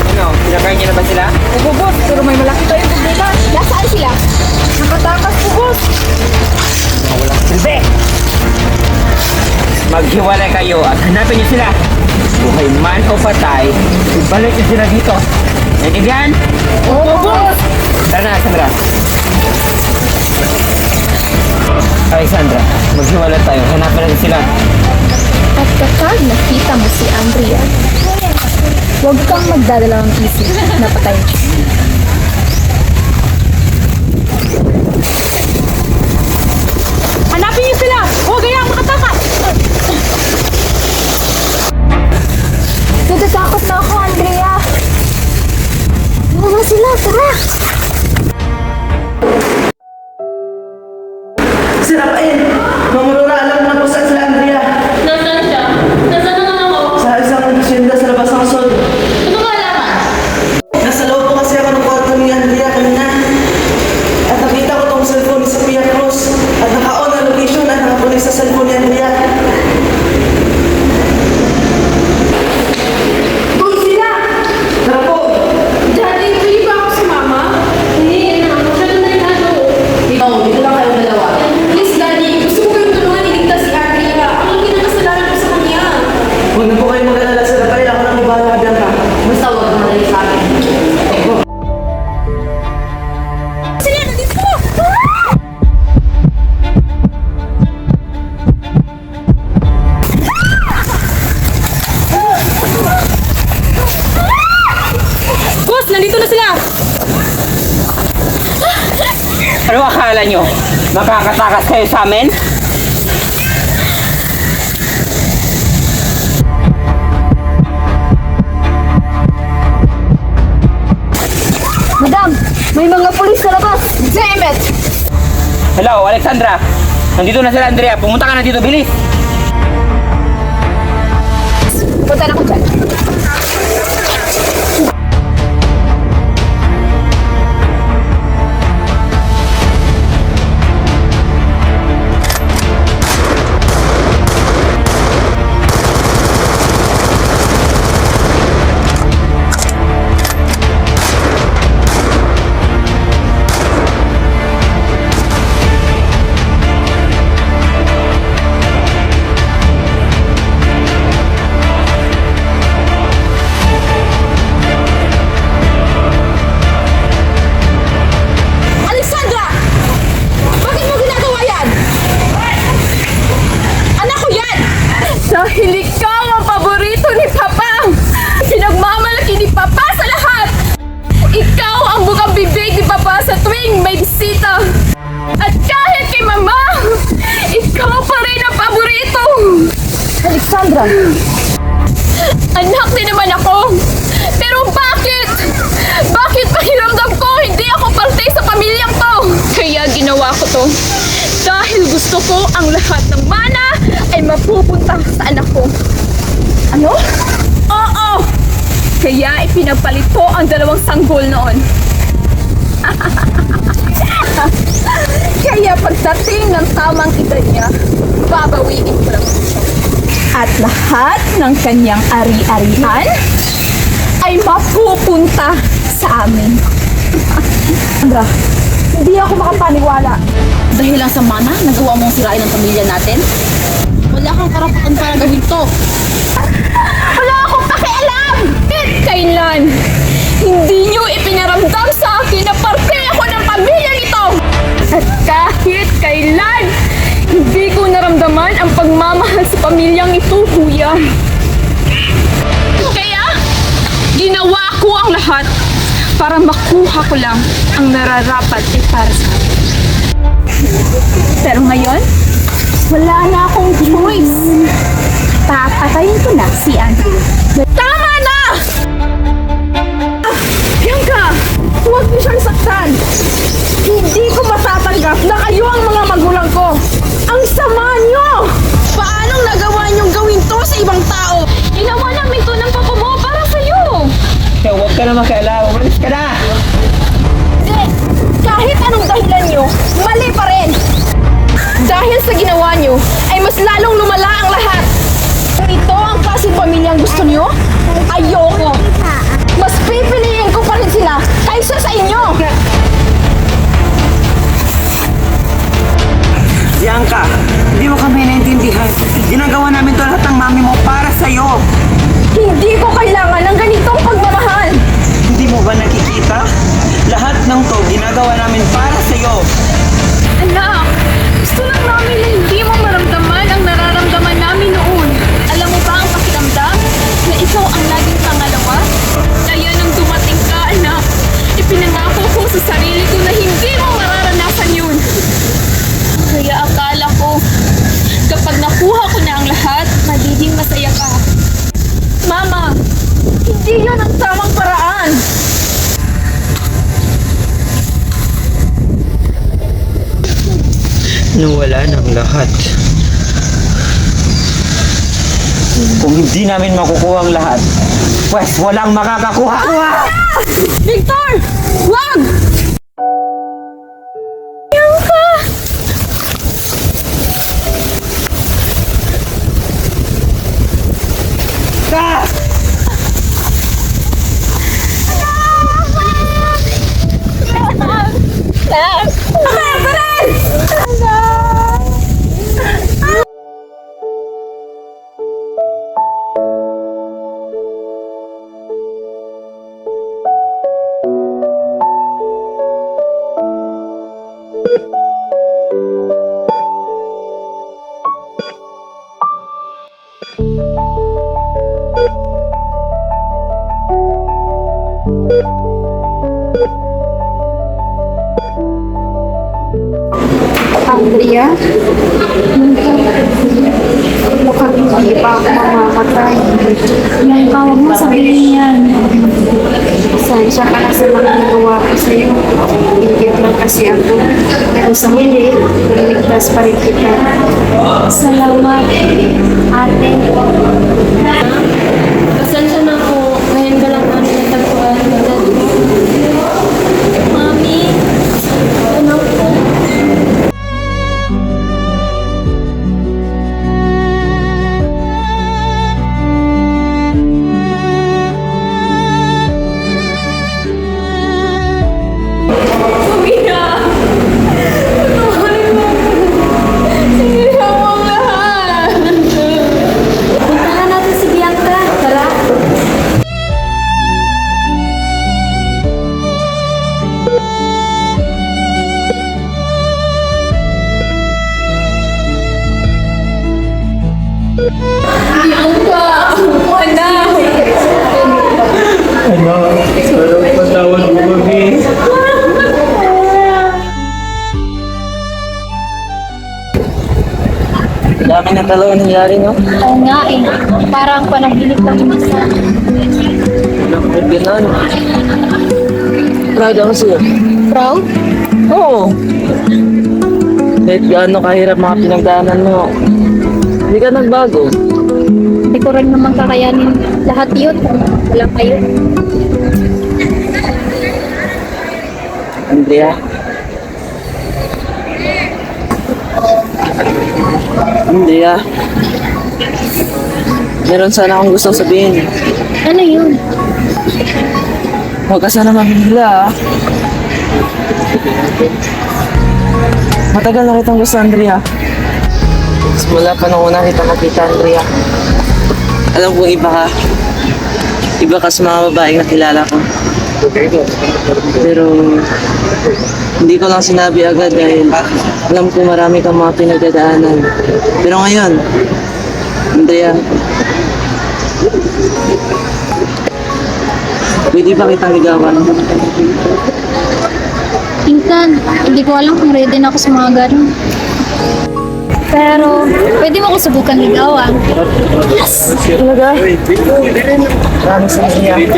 Ano, pinakain niyo na ba sila? Opo, boss, pero may malaki tayong problema. Nasaan sila? Nakatakas po, boss. Walang silbi! Maghiwalay kayo at hanapin niyo sila. Buhay man o patay, ibalik niyo sila dito. Naiintindihan? Opo, boss. Tara na, Sandra. Ay, Sandra, maghiwalay tayo. Hanapin natin sila. Kapag nakita mo si Andrea, huwag kang magdadalawang isip na patayin siya. Hanapin niyo sila! Huwag kayang makatakas! Natatakot na ako, Andrea. Ano na sila? Tara! Si Rafael! Ma'am Aurora, alam mo na po saan sila, Andrea. Nasaan siya? Nasaan naman ako? Sa isang hacienda sa labas ng Sol. Ano ka alaman? Nasa loob po kasi ako ng kwarto ni Andrea kanina. At nakita ko tong cellphone ni Sophia Cruz. At naka-on na location at nakakunik sa cellphone ni Andrea. Doon sila! Tara po! Daddy, pwede ba ako sumama? Hindi na. Siya na tayo. Ikaw, dito lang kayo dalawa. Please, Daddy. Gusto ko kayong tulungan iligtas si Andrea. Ang laki ng kasalanan ko sa kanya. Huwag na po kayo mag-alala sa Rafael. Ako nang ibahala, Bianca. Basta huwag mo na sa akin. Sila, nandito! Boss, nandito na sila! Ano akala nyo? Makakatakas kayo sa amin? Madam, may mga pulis sa labas. Damn it! Hello, Alexandra. Nandito na sila, Andrea. Pumunta ka na dito, bilis. Punta na ko dyan. Alexandra! Bakit mo ginagawa yan? Anak ko yan! Dahil ikaw ang paborito ni Papa! Pinagmamalaki ni Papa sa lahat! Ikaw ang bukang bibig ni Papa sa tuwing may bisita! At kahit kay Mama, ikaw pa rin ang paborito! Alexandra, Anak din naman ako! Pero bakit? Bakit pakiramdam ko hindi ako parte sa pamilyang to? Kaya ginawa ko to. Dahil gusto ko ang lahat ng mana ay mapupunta sa anak ko. Ano? Oo! Kaya ipinapalit ko ang dalawang sanggol noon. Kaya pagdating ng tamang edad niya, babawiin ko lang siya. At lahat ng kanyang ari-arian ay mapupunta sa amin. Andra, hindi ako makapaniwala. Dahil lang sa mana, nagawa mong sirain ang pamilya natin? Wala kang karapatan para gawin to. Wala akong pakialam! Kahit kailan, hindi niyo ipinaramdam sa akin na parte ako ng pamilya nito! At kahit kailan, hindi ko naramdaman ang pagmamahal sa pamilyang ito, kuya. Kaya, ginawa ko ang lahat para makuha ko lang ang nararapat ay para sa akin. Pero ngayon, wala na akong choice. Papatayin ko na si Andrew. Tama na! Bianca! Huwag niyo siyang saktan! Hindi ko matatanggap na kayo ang mga magulang ko! Ang sama niyo! Paanong nagawa niyong gawin to sa ibang tao? Ginawa namin to ng papa mo para sa'yo! Kaya huwag ka na makialam. Umalis ka na. Hindi! Kahit anong dahilan niyo, mali pa rin! Dahil sa ginawa niyo, ay mas lalong lumala ang lahat! Kung ito ang klaseng pamilyang gusto niyo, ayoko! Mas pipiliin ko pa rin sila kaysa sa inyo! Bianca, hindi mo kami naintindihan. Ginagawa namin to lahat ng mami mo para sa'yo. Hindi ko kailangan ng ganitong pagmamahal! Hindi mo ba nakikita? Lahat ng to ginagawa namin para sa'yo. Anak, gusto lang namin na hindi mo maramdaman ang nararamdaman namin noon. Alam Nawala ng lahat. Kung hindi namin makukuha ang lahat, pwes walang makakakuha. Victor! Wag! Andrea, mukhang hindi pa ako mamamatay. Bianca, huwag mo sabihin yan. Pasensya ka na sa mga nagawa ko sa'yo. Higit lang kasi ako. Pero sa huli, niligtas pa rin kita. Salamat, ate. Pasensya na po. Ngayon ka lang namin natagpuan. Mami, ano po? Puntahan natin si Bianca. Tara. Patawad mo kami. Dami na talaga nangyari, no? Oo nga eh. Parang panaginip lang yung isa. Walang ganun. Proud ako sa'yo. Proud? Oo. Kahit gaano kahirap mga pinagdaanan mo, hindi ka nagbago. Hindi ko rin naman kakayanin lahat yun. Wala kayo. Andrea. Andrea. Meron sana akong gusto sabihin. Ano yun? Huwag ka sana mabigla, ah. Matagal na kitang gusto, Andrea. Simula pa nung una kita makita, Andrea. Alam kong iba ka. Iba ka sa mga babaeng nakilala ko. Pero hindi ko lang sinabi agad dahil alam ko marami kang mga pinagdadaanan. Pero ngayon, Andrea, pwede ba kitang ligawan? Intan, hindi ko alam kung ready na ako sa mga ganun. Pero, pwede mo ko subukan ligawan. Yes! Talaga? Maraming salamat.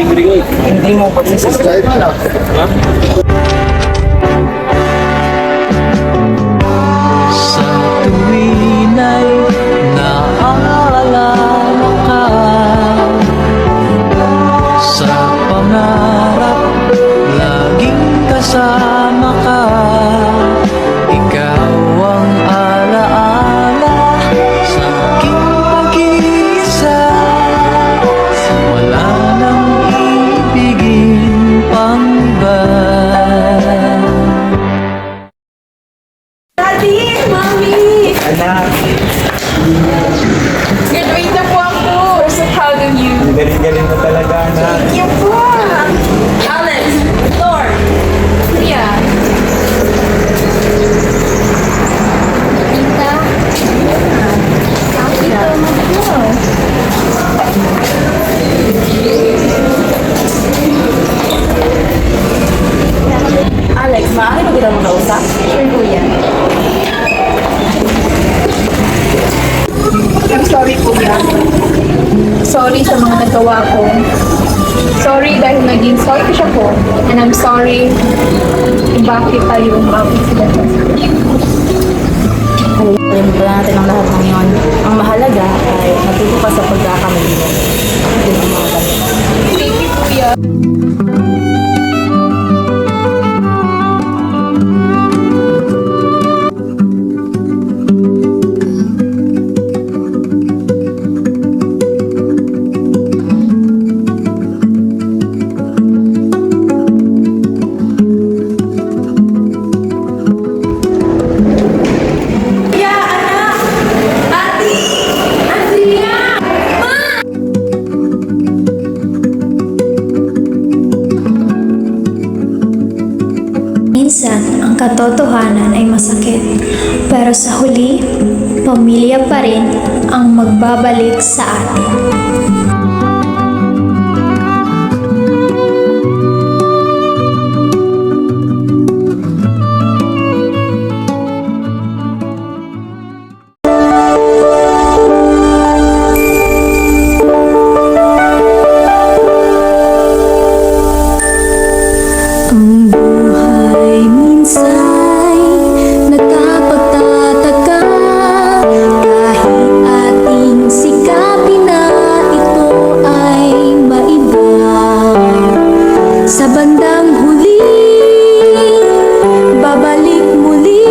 Hindi mo pagsisisi. Sa tuwin ay naaalala ka, sa pangarap laging kasama ka. Ikaw ang alaala sa aking pag-iisa. Wala nang ibigin pang iba. Daddy! Mommy! Anak, Graduate na po ako. We're so proud of you. galing-galing mo talaga, anak. Thank you po. Alex, Thor, Mia. Inta, sabi ko mo. Alex, maaari mo kita makausap? Sure po yan. I'm sorry po yan. Sorry sa mga nagawa ko. Sorry dahil naging selfish ako. And I'm sorry kung bakit tayo umabot sila. Alam ba natin ang lahat ng yon. Ang mahalaga ay natuto ka sa pagkakamali mo. Yun ang mga ganun. Thank you, Kuya. Minsan, ang katotohanan ay masakit, pero sa huli, pamilya pa rin ang magbabalik sa atin. Ang buhay minsa'y nakapagtataka kahit ating sikapin na ito ay maiba. Sa bandang huli, babalik muli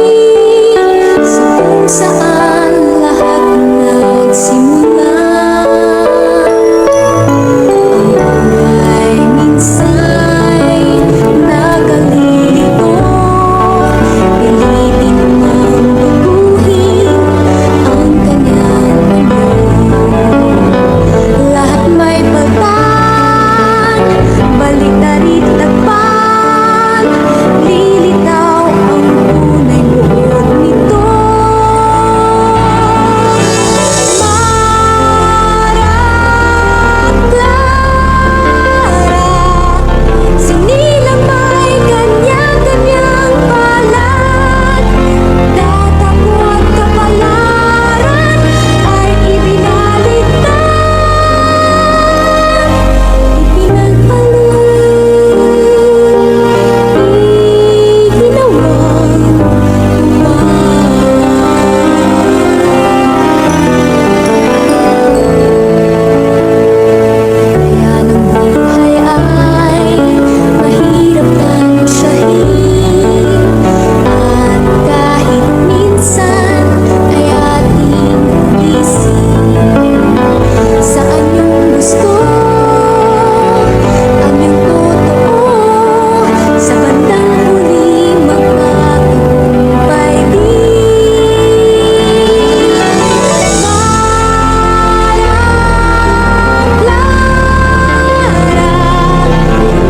sa kung saan lahat nagsimula. Ang buhay minsa'y nakalilito, pilitin mang baguhin ang kanyang anyo. Lahat may pagtan, baliktarit tagpan, lilitaw ang tunay buod nito. Sinilang may kanya-kanyang palad, tatako at kapalaran ay ibinaligtad, ipinagpalit, iginawang kaya ng buhay ay mahirap tansyahin, at kahit minsan ay ating isip saan yung gusto, ang yung totoo, sa bandang huli magtatagumpay din.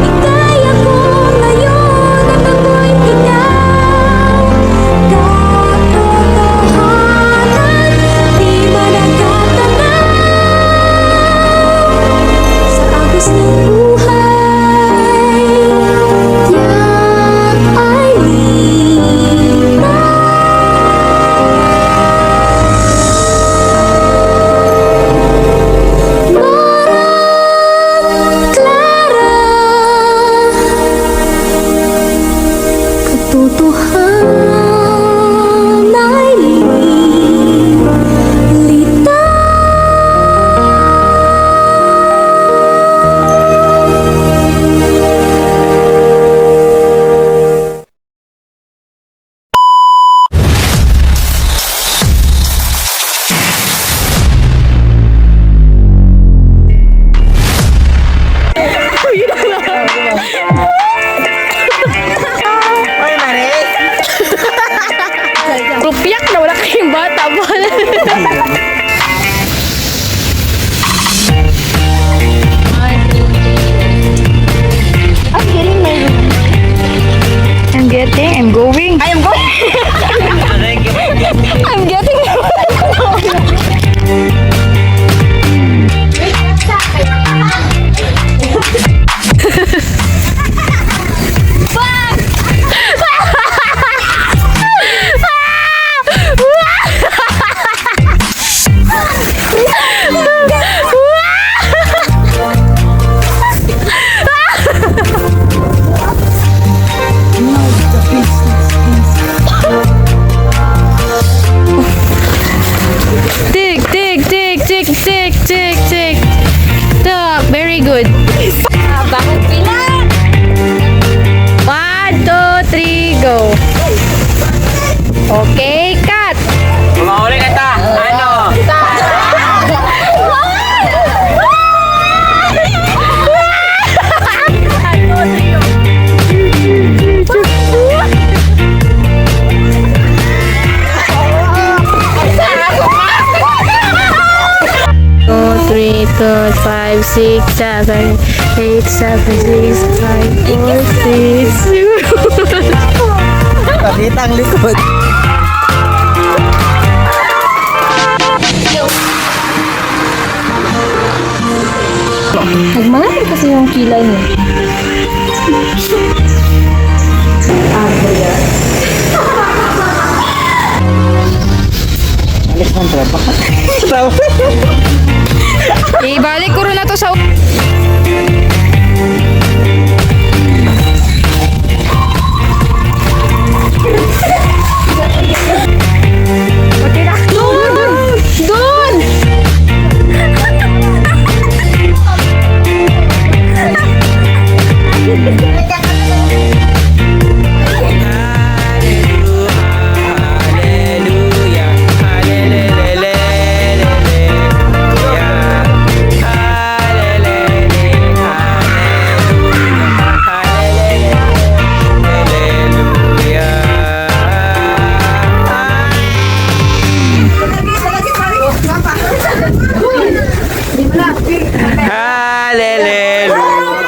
Ikaya ko ngayon at ako'y ikaw. Katotohanan, di managtatanaw. Sa agos ng buhay, tiyak ay katotohanan ay lilitaw. Rupiak na wala kayong bata ba? I'm going. I'm getting. 5, 6, 7, 8, 7, 6, 5, 4, 6, 0. Pakita ang likod. Nagmahal kasi yung kilay mo. Alexandra, baka? Ibalik ko rin na to sa... Doon! Doon! Hallelujah.